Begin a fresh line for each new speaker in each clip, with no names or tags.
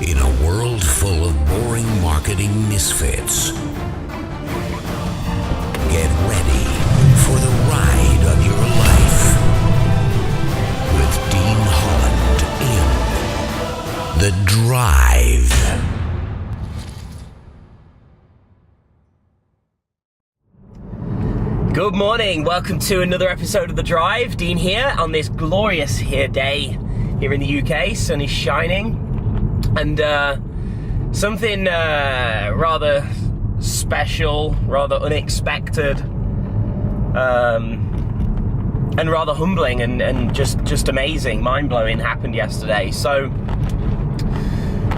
In a world full of boring marketing misfits, get ready for the ride of your life with Dean Holland in The Drive.
Good morning, welcome to another episode of The Drive. Dean here on this glorious day here in the UK. Sun is shining and something rather special, rather unexpected and rather humbling and just amazing, mind-blowing happened yesterday. So,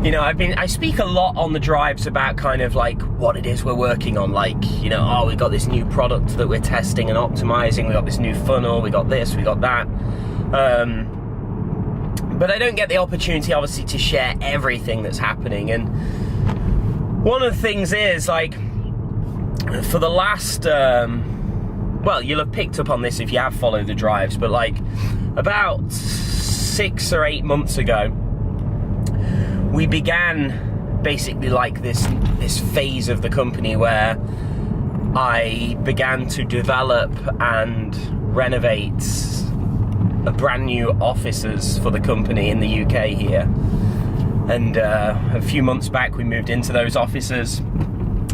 you know, I speak a lot on the drives about kind of like what it is we're working on, like, you know, oh, we've got this new product that we're testing and optimizing, we got this new funnel, we got this, we got that. But I don't get the opportunity, obviously, to share everything that's happening. And one of the things is, like, for the last, well, you'll have picked up on this if you have followed the drives, but like about 6 or 8 months ago, we began basically like this phase of the company where I began to develop and renovate a brand new offices for the company in the UK here. And a few months back we moved into those offices,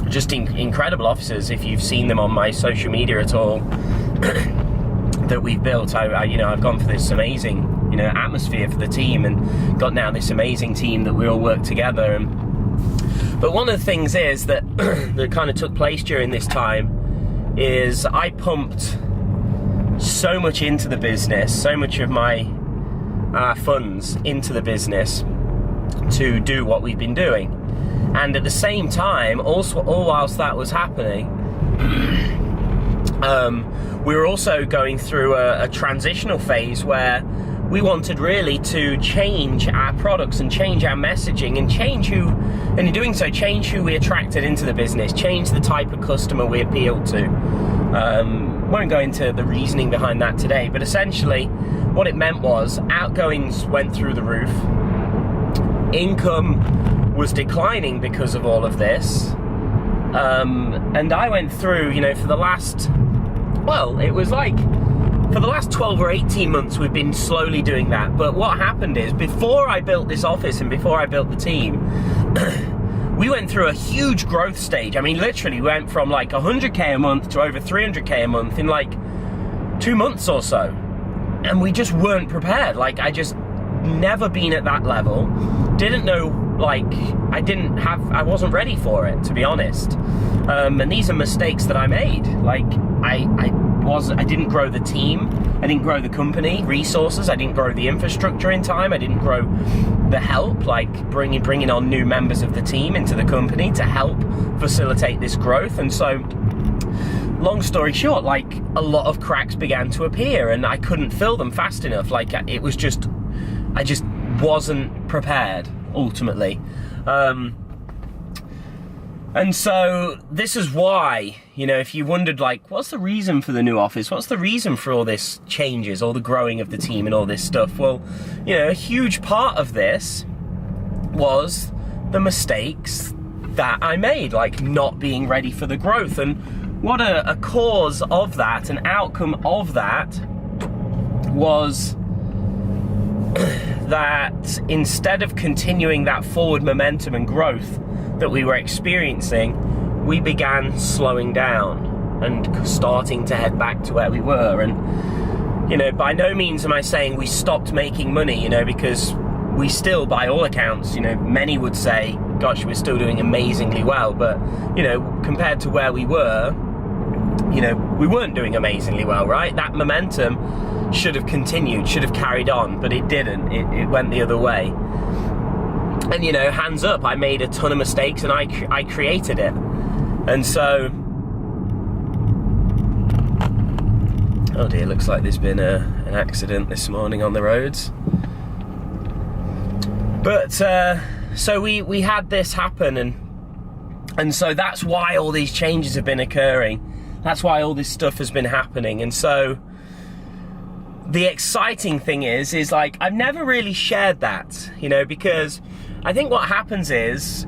just incredible offices. If you've seen them on my social media at all that we've built, I've gone for this amazing, you know, atmosphere for the team and got now this amazing team that we all work together. But one of the things is that that kind of took place during this time is I pumped so much into the business, so much of my funds into the business to do what we've been doing. And at the same time, also, all whilst that was happening, we were also going through a transitional phase where we wanted really to change our products and change our messaging and change who, and in doing so, change who we attracted into the business, change the type of customer we appealed to. Won't go into the reasoning behind that today, but essentially what it meant was outgoings went through the roof, income was declining because of all of this, and I went through, you know, for the last 12 or 18 months we've been slowly doing that. But what happened is, before I built this office and before I built the team, we went through a huge growth stage. I mean, literally we went from like 100k a month to over 300k a month in like 2 months or so, and we just weren't prepared. Like, I just never been at that level, didn't know, like, I wasn't ready for it, to be honest. And these are mistakes that I made. Like, I didn't grow the team, I didn't grow the company resources, I didn't grow the infrastructure in time, I didn't grow the help, like bringing on new members of the team into the company to help facilitate this growth. And so, long story short, like, a lot of cracks began to appear and I couldn't fill them fast enough. Like, it was just, I just wasn't prepared, ultimately. And so this is why, you know, if you wondered, like, what's the reason for the new office? What's the reason for all this changes, all the growing of the team and all this stuff? Well, you know, a huge part of this was the mistakes that I made, like not being ready for the growth. And what a cause of that, an outcome of that, was that instead of continuing that forward momentum and growth that we were experiencing, we began slowing down and starting to head back to where we were. And, you know, by no means am I saying we stopped making money, you know, because we still, by all accounts, you know, many would say, gosh, we're still doing amazingly well. But, you know, compared to where we were, you know, we weren't doing amazingly well, right? That momentum should have continued, should have carried on, but it didn't. It went the other way. And, you know, hands up, I made a ton of mistakes and I created it. And so, oh dear, looks like there's been an accident this morning on the roads. But so we had this happen, and so that's why all these changes have been occurring. That's why all this stuff has been happening. And so the exciting thing is like, I've never really shared that, you know, because I think what happens is,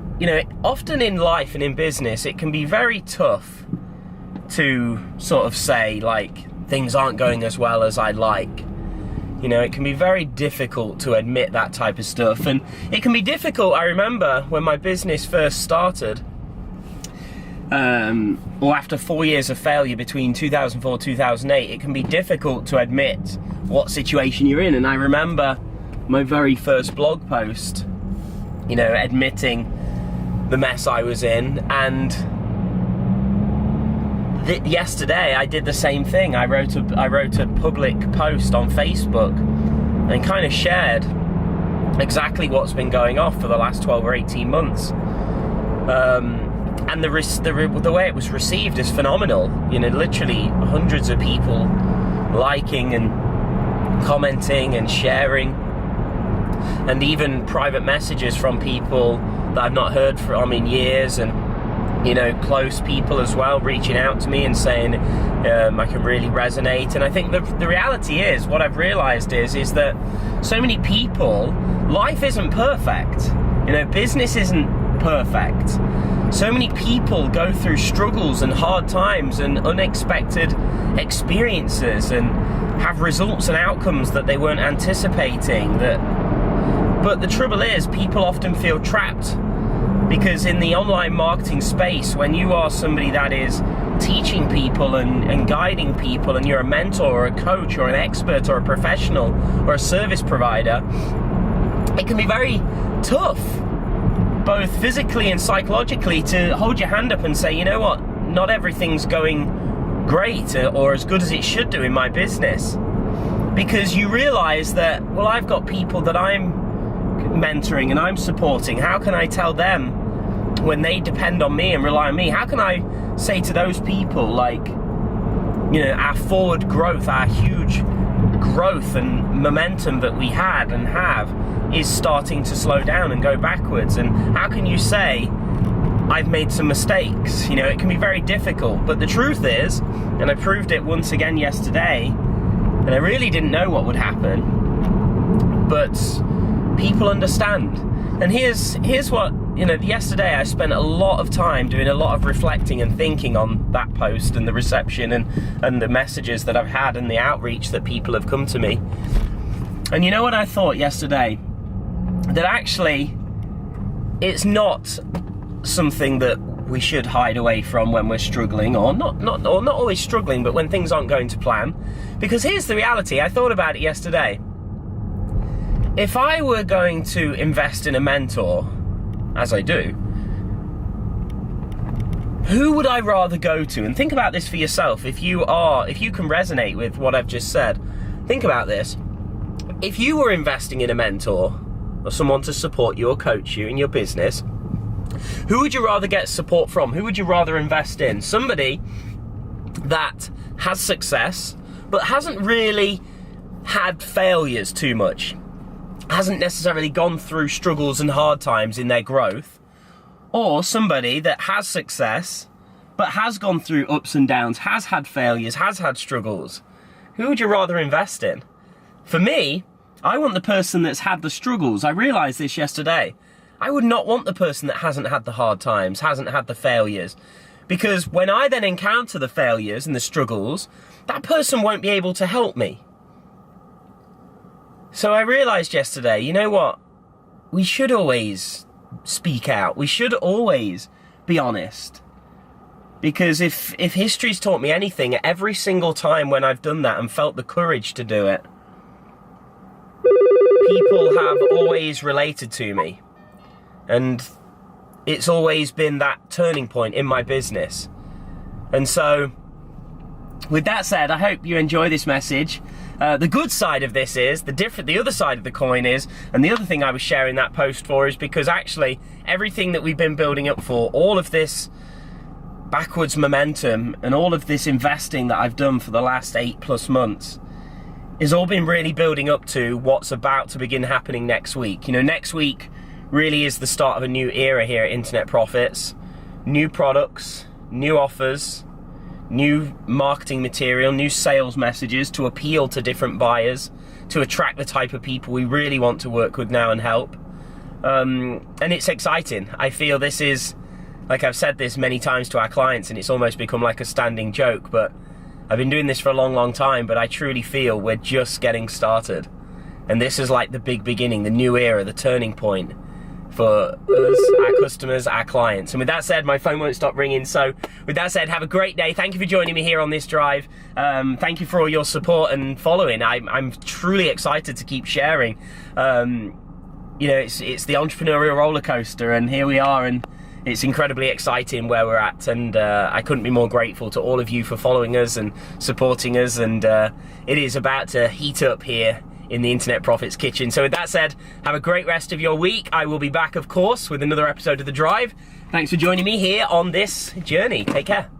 often in life and in business, it can be very tough to sort of say, like, things aren't going as well as I'd like. It can be very difficult to admit that type of stuff. And it can be difficult, I remember, when my business first started, or after 4 years of failure between 2004 and 2008, it can be difficult to admit what situation you're in. And I remember my very first blog post, admitting the mess I was in. And yesterday I did the same thing. I wrote a public post on Facebook and kind of shared exactly what's been going on for the last 12 or 18 months. And the way it was received is phenomenal. Literally hundreds of people liking and commenting and sharing, and even private messages from people that I've not heard from in years, and close people as well, reaching out to me and saying I can really resonate. And I think the reality is, what I've realized is that so many people, life isn't perfect. Business isn't perfect. So many people go through struggles and hard times and unexpected experiences and have results and outcomes that they weren't anticipating. But the trouble is, people often feel trapped, because in the online marketing space, when you are somebody that is teaching people and guiding people, and you're a mentor or a coach or an expert or a professional or a service provider, it can be very tough, both physically and psychologically, to hold your hand up and say, you know what, not everything's going great or as good as it should do in my business. Because you realize that, well, I've got people that I'm mentoring and I'm supporting. How can I tell them, when they depend on me and rely on me, how can I say to those people, like, our forward growth, our huge growth and momentum that we had and have is starting to slow down and go backwards? And how can you say, I've made some mistakes? It can be very difficult. But the truth is, and I proved it once again yesterday, and I really didn't know what would happen, but people understand. And here's what, yesterday I spent a lot of time doing a lot of reflecting and thinking on that post and the reception and the messages that I've had and the outreach that people have come to me. And you know what I thought yesterday? That actually it's not something that we should hide away from when we're struggling, or not always struggling, but when things aren't going to plan. Because here's the reality, I thought about it yesterday. If I were going to invest in a mentor, as I do, who would I rather go to? And think about this for yourself. If you can resonate with what I've just said, think about this. If you were investing in a mentor or someone to support you or coach you in your business, who would you rather get support from? Who would you rather invest in? Somebody that has success but hasn't really had failures too much, hasn't necessarily gone through struggles and hard times in their growth, or somebody that has success but has gone through ups and downs, has had failures, has had struggles? Who would you rather invest in? For me, I want the person that's had the struggles. I realized this yesterday. I would not want the person that hasn't had the hard times, hasn't had the failures. Because when I then encounter the failures and the struggles, that person won't be able to help me. So I realized yesterday, you know what? We should always speak out. We should always be honest. Because if history's taught me anything, every single time when I've done that and felt the courage to do it, people have always related to me. And it's always been that turning point in my business. And so, with that said, I hope you enjoy this message. The good side of this is, the other side of the coin is, and the other thing I was sharing that post for is because actually everything that we've been building up for, all of this backwards momentum and all of this investing that I've done for the last 8+ months, has all been really building up to what's about to begin happening next week. Next week really is the start of a new era here at Internet Profits. New products, new offers, new marketing material, new sales messages to appeal to different buyers, to attract the type of people we really want to work with now and help. And it's exciting. I feel this is, like I've said this many times to our clients, and it's almost become like a standing joke, but I've been doing this for a long time, but I truly feel we're just getting started. And this is like the big beginning, the new era, the turning point for us, our customers, our clients. And with that said, my phone won't stop ringing. So with that said, have a great day. Thank you for joining me here on this drive. Thank you for all your support and following. I'm truly excited to keep sharing. You know, it's the entrepreneurial roller coaster, and here we are, and it's incredibly exciting where we're at, and I couldn't be more grateful to all of you for following us and supporting us, and it is about to heat up here in the Internet Profits Kitchen. So with that said, have a great rest of your week. I will be back, of course, with another episode of The Drive. Thanks for joining me here on this journey. Take care.